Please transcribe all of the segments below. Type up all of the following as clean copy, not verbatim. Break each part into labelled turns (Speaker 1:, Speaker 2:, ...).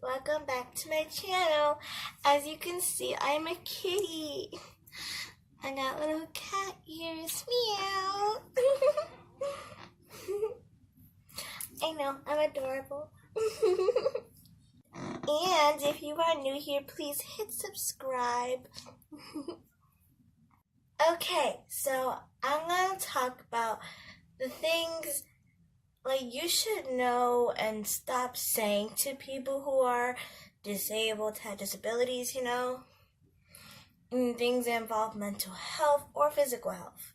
Speaker 1: welcome back to my channel. As you can see, I'm a kitty. I got little cat ears, meow. I know, I'm adorable. And if you are new here, please hit subscribe. Okay, so I'm gonna talk about the things like you should know and stop saying to people who are disabled, have disabilities, and things that involve mental health or physical health.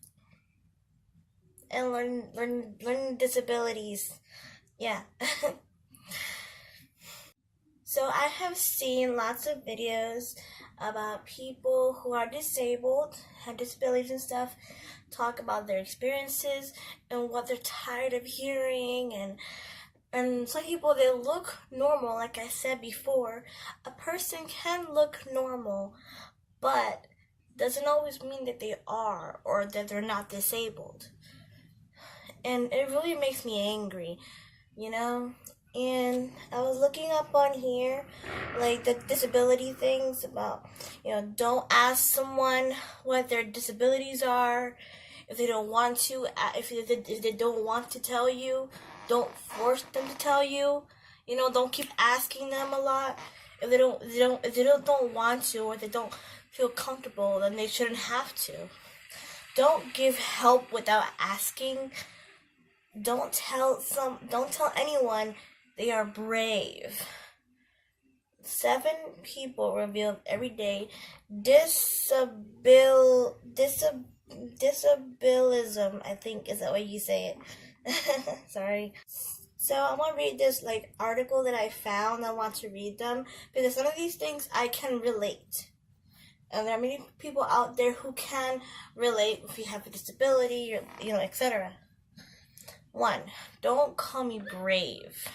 Speaker 1: And learn disabilities. Yeah. So I have seen lots of videos about people who are disabled, have disabilities and stuff, talk about their experiences and what they're tired of hearing, and some people, they look normal. Like I said before, a person can look normal, but doesn't always mean that they are or that they're not disabled. And it really makes me angry, And I was looking up on here, like the disability things about, don't ask someone what their disabilities are. If they don't want to, if they don't want to tell you, don't force them to tell you. Don't keep asking them a lot. If they don't want to, or they don't feel comfortable, then they shouldn't have to. Don't give help without asking. Don't tell anyone they are brave. 7 people revealed every day disabilism, I think is that way you say it. Sorry. So I want to read this article that I found. I want to read them because some of these things I can relate. And there are many people out there who can relate if you have a disability, or, etc. 1, don't call me brave.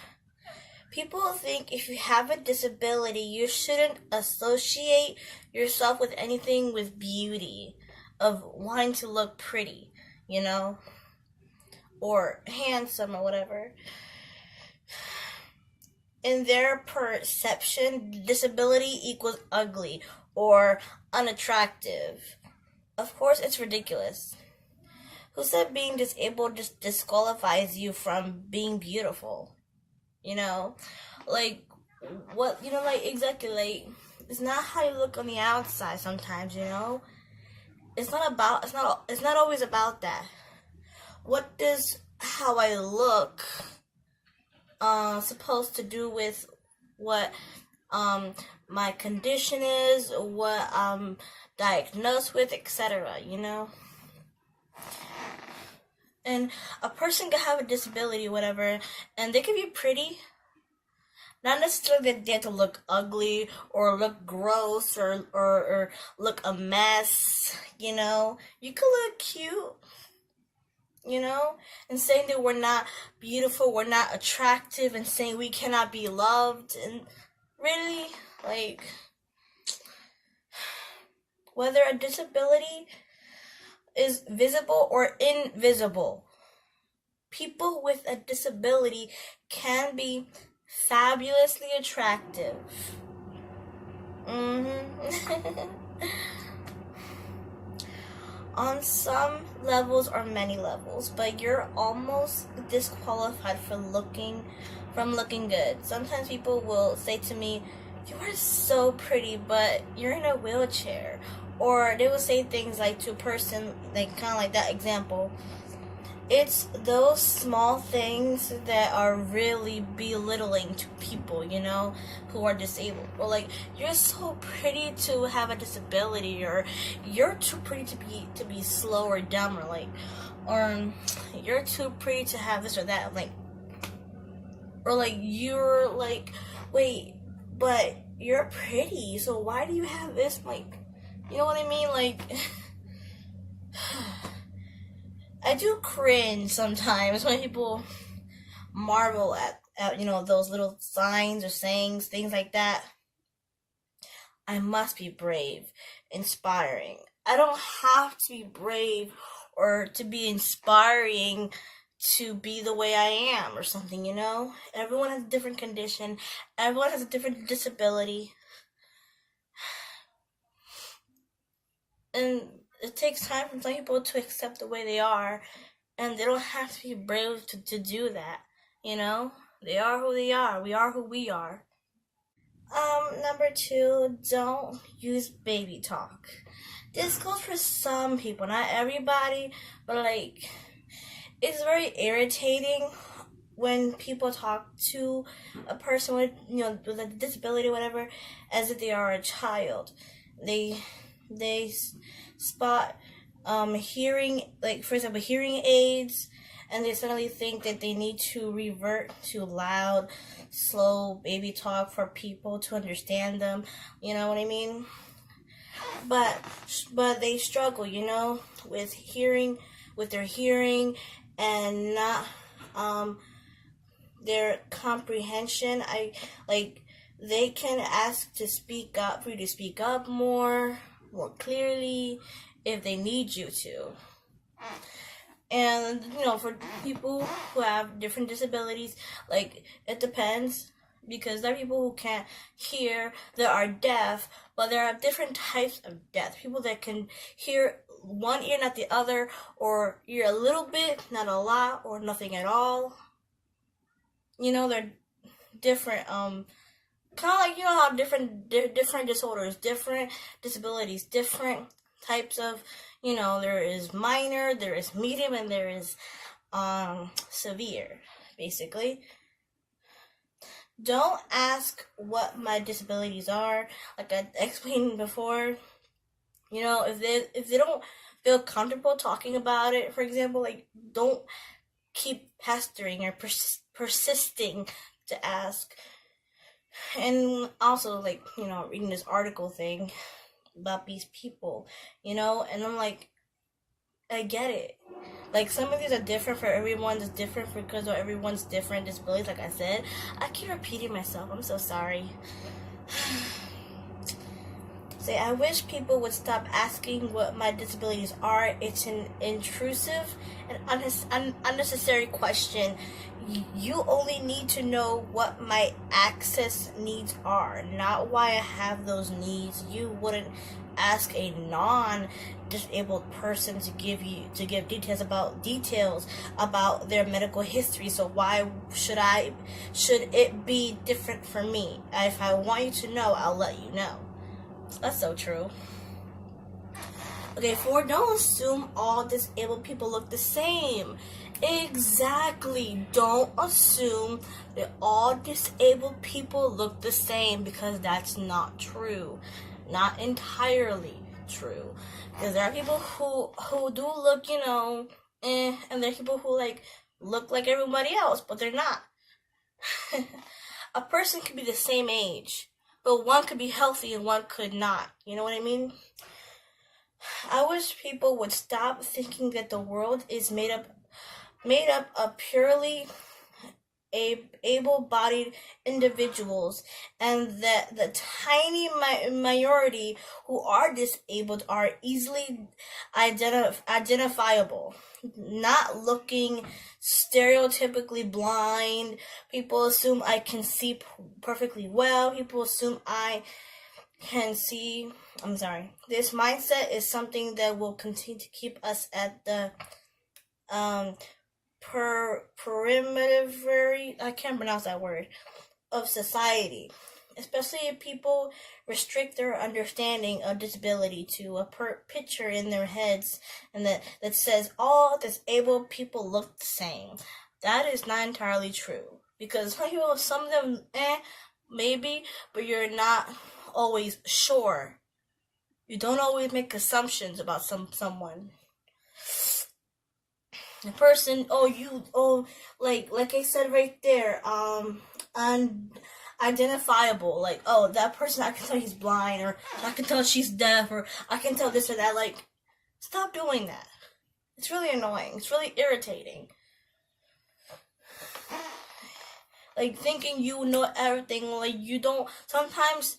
Speaker 1: People think if you have a disability, you shouldn't associate yourself with anything with beauty, of wanting to look pretty, or handsome or whatever. In their perception, disability equals ugly or unattractive. Of course, it's ridiculous. Who said being disabled just disqualifies you from being beautiful? Exactly, it's not how you look on the outside sometimes, It's not always about that. What does how I look supposed to do with what my condition is, what I'm diagnosed with, etc., And a person can have a disability, whatever, and they can be pretty. Not necessarily that they have to look ugly or look gross or look a mess, You can look cute, and saying that we're not beautiful, we're not attractive, and saying we cannot be loved. And really, whether a disability is visible or invisible, people with a disability can be fabulously attractive. On some levels or many levels, but you're almost disqualified from looking good. Sometimes people will say to me, "You are so pretty, but you're in a wheelchair." Or they will say things like to a person, kind of like that example. It's those small things that are really belittling to people, who are disabled. Or you're so pretty to have a disability, or you're too pretty to be slow or dumb, or you're too pretty to have this or that. You're wait, but you're pretty, so why do you have this? You know what I mean? I do cringe sometimes when people marvel at those little signs or sayings, things like that. I must be brave, inspiring. I don't have to be brave or to be inspiring to be the way I am or something, you know? Everyone has a different condition, everyone has a different disability, and it takes time for some people to accept the way they are, and they don't have to be brave to do that, you know? They are who they are, we are who we are. Number two, don't use baby talk. This goes for some people, not everybody, but like, it's very irritating when people talk to a person with, with a disability or whatever as if they are a child. They they spot hearing, like for example hearing aids, and they suddenly think that they need to revert to loud, slow baby talk for people to understand them. You know what I mean? But they struggle, with hearing, with their hearing, and not their comprehension. They can ask to speak up, for you to speak up more clearly if they need you to. And for people who have different disabilities, like, it depends, because there are people who can't hear, there are deaf, but there are different types of deaf. People that can hear one ear, not the other, or hear a little bit, not a lot, or nothing at all. They're different. Kind of like, how different disorders, different disabilities, different types of, there is minor, there is medium, and there is severe, basically. Don't ask what my disabilities are, like I explained before. If they don't feel comfortable talking about it, for example, like, don't keep pestering or persisting to ask. And also, like, reading this article thing about these people, and I'm like, I get it. Like, some of these are different for everyone. It's different because of everyone's different disabilities. Like I said, I keep repeating myself. I'm so sorry. Say, I wish people would stop asking what my disabilities are. It's an intrusive and unnecessary question. You only need to know what my access needs are, not why I have those needs. You wouldn't ask a non-disabled person to give details about their medical history. So why should it be different for me? If I want you to know, I'll let you know. That's so true. Okay, 4, don't assume all disabled people look the same. Exactly. Don't assume that all disabled people look the same, because that's not true. Not entirely true. Because there are people who do look, and there are people who look like everybody else, but they're not. A person could be the same age, but one could be healthy and one could not. You know what I mean? I wish people would stop thinking that the world is made up of purely able-bodied individuals, and that the tiny minority who are disabled are easily identifiable. Not looking stereotypically blind. People assume I can see perfectly well. People assume I can see. I'm sorry. This mindset is something that will continue to keep us at the perimetry, I can't pronounce that word, of society, especially if people restrict their understanding of disability to a picture in their heads, and that says all disabled people look the same. That is not entirely true, because some of them, maybe, but you're not always sure. You don't always make assumptions about someone. The person, like I said right there, unidentifiable. Like, oh, that person, I can tell he's blind, or I can tell she's deaf, or I can tell this or that. Like, stop doing that. It's really annoying. It's really irritating. Like, thinking you know everything, like, you don't. Sometimes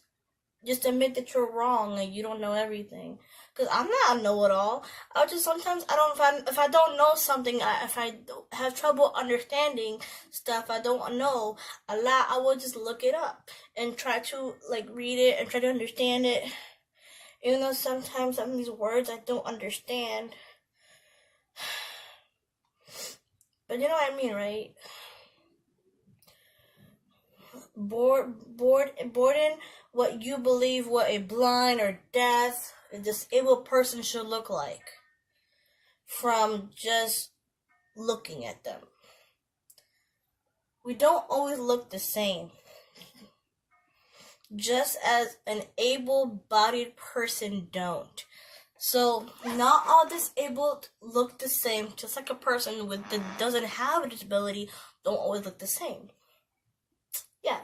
Speaker 1: just admit that you're wrong, like, you don't know everything. Because I'm not a know-it-all. I'll just sometimes if I don't know something, if I have trouble understanding stuff I don't know a lot, I will just look it up and try to like read it and try to understand it. Even though sometimes some of these words I don't understand. But you know what I mean, right? Broaden what you believe what a blind or deaf, a disabled person should look like from just looking at them. We don't always look the same. Just as an able-bodied person don't. So not all disabled look the same, just like a person that doesn't have a disability don't always look the same. Yeah.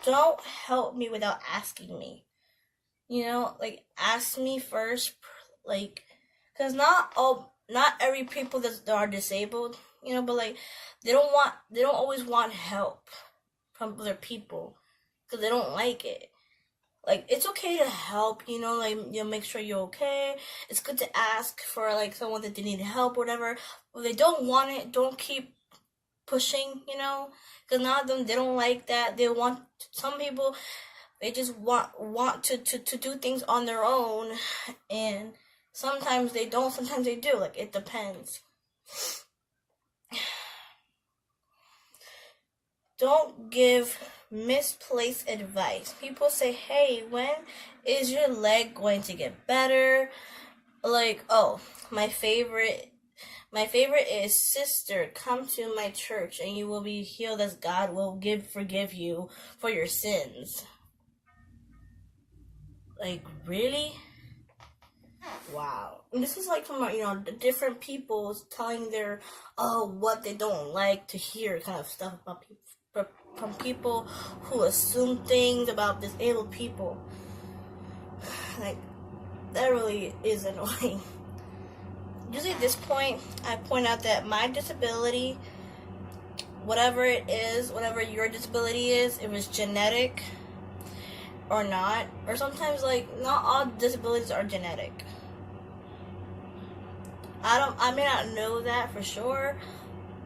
Speaker 1: Don't help me without asking me. You know, like ask me first, like, cause not every people that are disabled, you know, but like they don't always want help from other people, cause they don't like it. Like it's okay to help, you know, like you know, make sure you're okay. It's good to ask for like someone that they need help or whatever. If they don't want it, don't keep pushing, you know, because none of them they don't like that. They want some people. They just want to do things on their own, and sometimes they don't, sometimes they do. Like, it depends. Don't give misplaced advice. People say, hey, when is your leg going to get better? Like, oh, my favorite is, sister, come to my church and you will be healed as God will forgive you for your sins. Like, really? Wow. And this is like from, you know, the different people telling their, what they don't like to hear kind of stuff about people, from people who assume things about disabled people. Like, that really is annoying. Usually at this point, I point out that my disability, whatever it is, whatever your disability is, if it's genetic or not, or sometimes, like, not all disabilities are genetic. I may not know that for sure.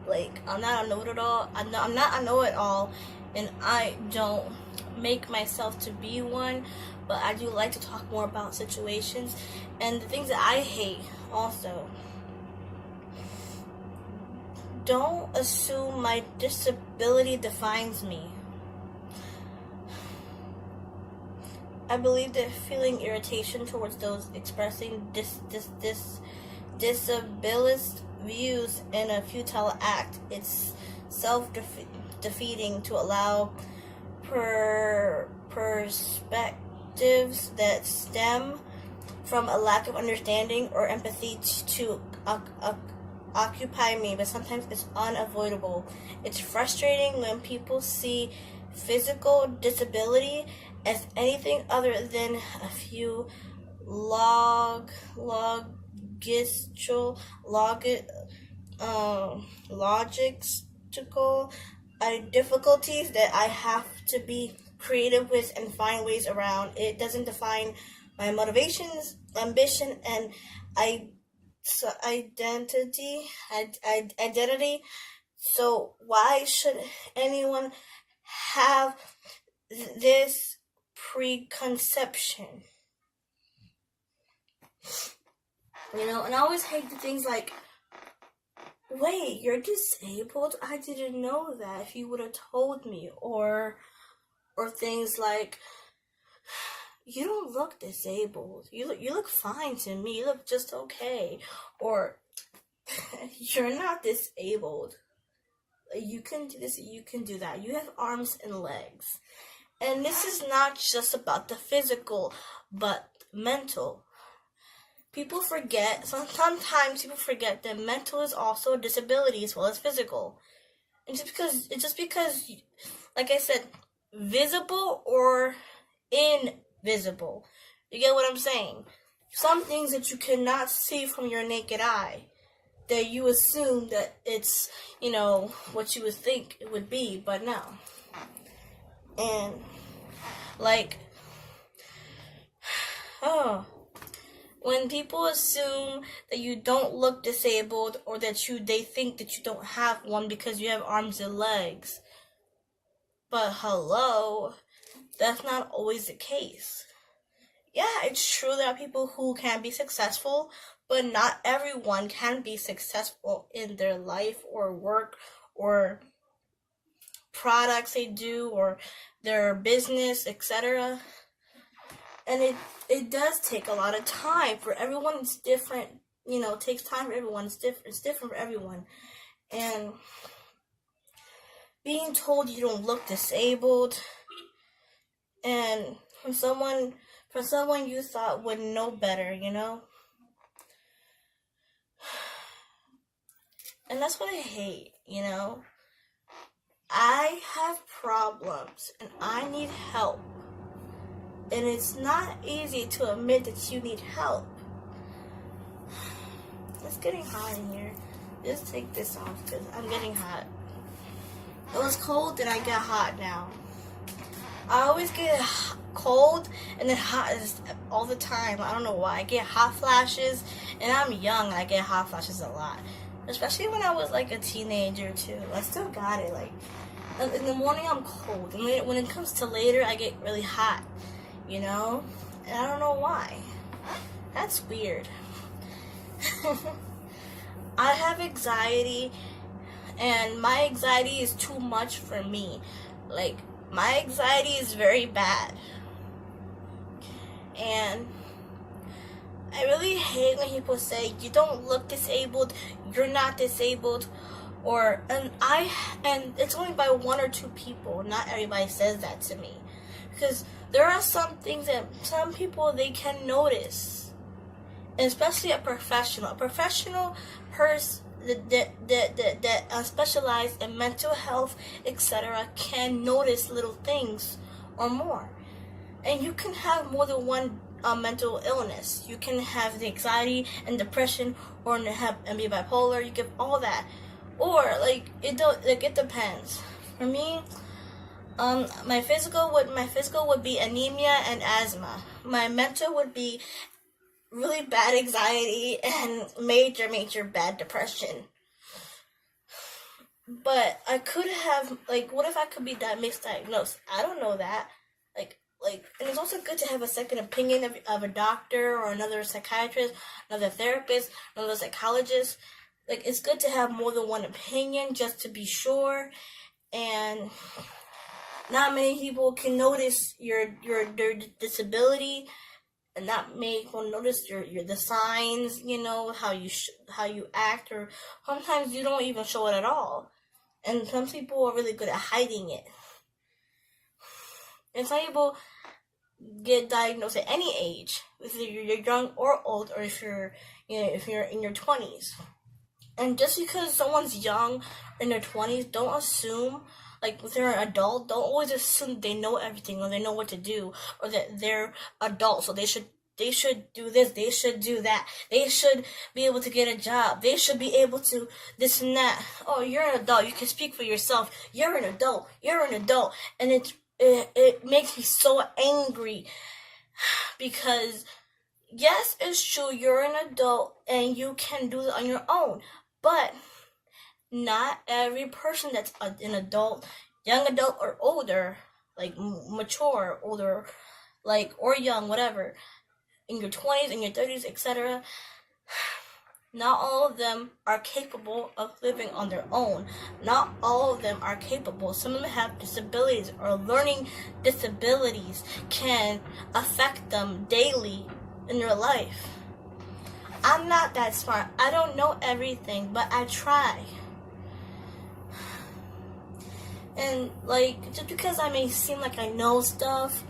Speaker 1: Like, I'm not a know-it-all. I'm not a know-it-all, and I don't make myself to be one, but I do like to talk more about situations and the things that I hate also. Don't assume my disability defines me. I believe that feeling irritation towards those expressing disabilist views in a futile act. It's self-defeating to allow perspectives that stem from a lack of understanding or empathy to occupy me, but sometimes it's unavoidable. It's frustrating when people see physical disability as anything other than a few logistical difficulties that I have to be creative with and find ways around. It doesn't define my motivations, ambition, and identity. So why should anyone have this preconception? You know, and I always hate the things like, wait, you're disabled? I didn't know that. If you would have told me. Or things like, you don't look disabled. You look fine to me. You look just okay. Or, you're not disabled. You can do this, you can do that. You have arms and legs. And this is not just about the physical, but mental. People forget, sometimes people forget that mental is also a disability as well as physical. And just because, like I said, visible or invisible. You get what I'm saying? Some things that you cannot see from your naked eye, that you assume that it's, you know, what you would think it would be, but no. And, like, Oh. When people assume that you don't look disabled or that they think that you don't have one because you have arms and legs. But hello, that's not always the case. Yeah, it's true there are people who can be successful, but not everyone can be successful in their life or work or products they do or their business, etc. And it does take a lot of time for everyone. It's different, it takes time for everyone. It's different for everyone. And being told you don't look disabled, and from someone you thought would know better, and that's what I hate. I have problems and I need help, and it's not easy to admit that you need help. It's getting hot in here. Just take this off because I'm getting hot. It was cold, then I get hot now. I always get cold and then hot all the time. I don't know why. I get hot flashes, and I'm young. I get hot flashes a lot, especially when I was like a teenager too. I still got it. Like in the morning, I'm cold, and when it comes to later, I get really hot. And I don't know why. That's weird. I have anxiety, and my anxiety is too much for me. Like, my anxiety is very bad. And I really hate when people say, you don't look disabled, you're not disabled, and it's only by one or two people. Not everybody says that to me. Because there are some things that some people, they can notice. And especially a professional person that specialize in mental health, etc., can notice little things or more. And you can have more than one mental illness. You can have the anxiety and depression, or and be bipolar. You get all that, or it depends. For me, my physical would be anemia and asthma. My mental would be really bad anxiety and major bad depression. But I could have, what if I could be misdiagnosed? I don't know that. And it's also good to have a second opinion of a doctor or another psychiatrist, another therapist, another psychologist. It's good to have more than one opinion just to be sure. And not many people can notice your disability. And not many people notice the signs, how you act, or sometimes you don't even show it at all. And some people are really good at hiding it. And some people get diagnosed at any age, whether you're young or old, or if you're in your 20s. And just because someone's young or in their 20s, don't assume. If they're an adult, don't always assume they know everything or they know what to do, or that they're adults, so they should do this, they should do that, they should be able to get a job, they should be able to this and that. Oh, you're an adult, you can speak for yourself, you're an adult, and it makes me so angry, because yes, it's true, you're an adult and you can do it on your own, but not every person that's an adult, young adult or older, mature, older, or young, whatever, in your 20s, in your 30s, etc., not all of them are capable of living on their own. Not all of them are capable. Some of them have disabilities, or learning disabilities can affect them daily in their life. I'm not that smart. I don't know everything, but I try. And just because I may seem like I know stuff,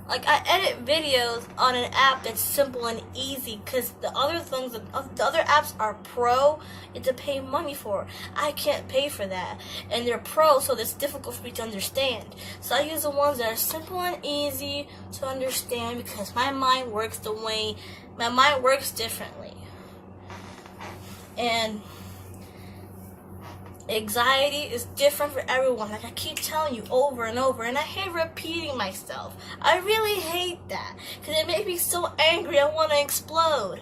Speaker 1: I edit videos on an app that's simple and easy, because the other apps are pro, you have to pay money for. I can't pay for that, and they're pro, so it's difficult for me to understand. So I use the ones that are simple and easy to understand, because my mind works differently. And Anxiety is different for everyone. Like I keep telling you over and over, and I hate repeating myself. I really hate that because it makes me so angry. I want to explode.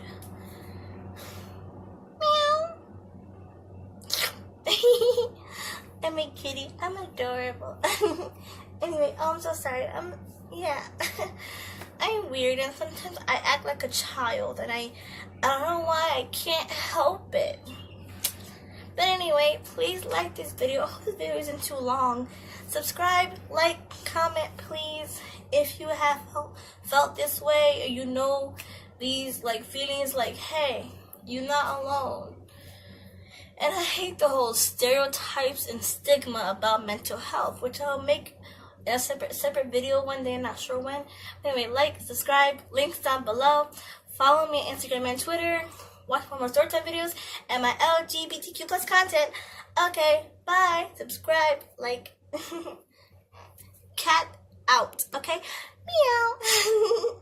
Speaker 1: Meow. I'm a kitty. I'm adorable. Anyway, I'm so sorry. Yeah. I'm weird, and sometimes I act like a child, and I don't know why. I can't help it. But anyway, please like this video. I hope this video isn't too long. Subscribe, like, comment, please. If you have felt this way, or you know these like feelings, like, hey, you're not alone. And I hate the whole stereotypes and stigma about mental health, which I'll make a separate video one day. I'm not sure when. But anyway, like, subscribe, links down below. Follow me on Instagram and Twitter. Watch more story time videos and my LGBTQ plus content. Okay, bye. Subscribe, like, cat out. Okay, meow.